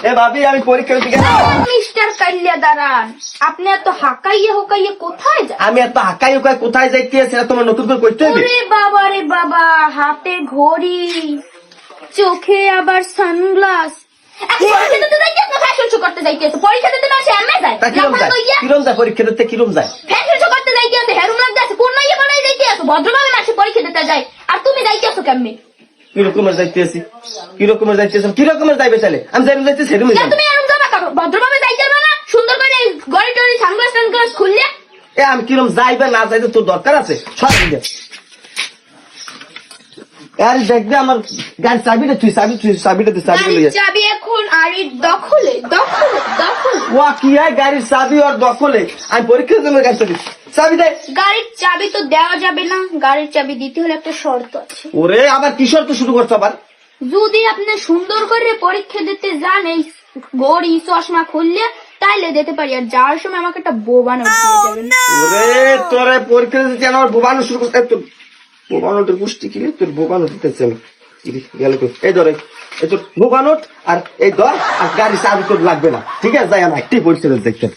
এ ভাবি আমি পরীক্ষা দিতে গেলাম। মিস্টার কাইল্লা দাঁড়ান, আপনি এত হাঁকাইয়ে হুকাইয়ে কোথায় যান? আমি এত হাকাই হুকাই কোথায় যাইতেছি না তোমার নতুন করে কইতে হবে। ওরে বাবা রে বাবা, হাতে ঘড়ি, চোখে আবার সানগ্লাস। পরীক্ষা দিতে যাইতেছ না ফ্যাশন শো করতে যাইতেছ? পরীক্ষা দিতে না সে এমএ যায়। তা কিরম যায় কিরম যায় পরীক্ষা দিতে কিরম যায়? ফ্যাশন শো করতে যাইতেছ, হেরুম লাগতেছে, কোন মাইয়া বানাই যাইতেছ? ভদ্রভাবে মানুষ পরীক্ষা দিতে যায়, আর তুমি যাইতেছ কেমনে? কিরকমের যাইতেছি কিরকমের যাইতেছি কিরকমের যাইবে তাহলে আমি যাইবে যাইতেছি সেরকমই যাবো। তুমি এরকম যাবা কেন? ভদ্রভাবে যাইতে পারবে না? সুন্দর করে ঘড়ি টড়ি সানগ্লাস টানগ্লাস খুললে। এ আমি কিরম যাইবে না যাইতে তোর দরকার আছে সব দিলে। আর দেখবে আমার গাড়ির চাবিটা তুই চাবিটা তুই চাবি গাড়ির চাবি এখন আরির দখলে দখলে দখলে। ওয়া কি হয় গাড়ির চাবি ওর দখলে? আমি পরীক্ষা দেবো গাড়ি চাবি চাবি দেয়। গাড়ির চাবি তো দেওয়া যাবে না, গাড়ির চাবি দিতে হলে একটা শর্ত আছে। ওরে আবার কিশোর তো শুরু করছো আবার। যদি আপনি সুন্দর করে পরীক্ষা দিতে যান এই ঘড়ি চশমা খুললে তাইলে দিতে পারি, আর যাওয়ার সময় আমাকে একটা বোবানো দিয়ে যাবেন। ওরে তোরে পরীক্ষা দিতে আমার বোবানো শুরু করতে তোর বোবানোটের পুষ্টি কি তোর বোবানো দিতেছে আমি গেল এই ধরে এই তোর বোবানোট আর এই ধর আর গাড়ি চাবি তোর লাগবে না ঠিক আছে যাই আমি একটাই পরীক্ষা দেখতে।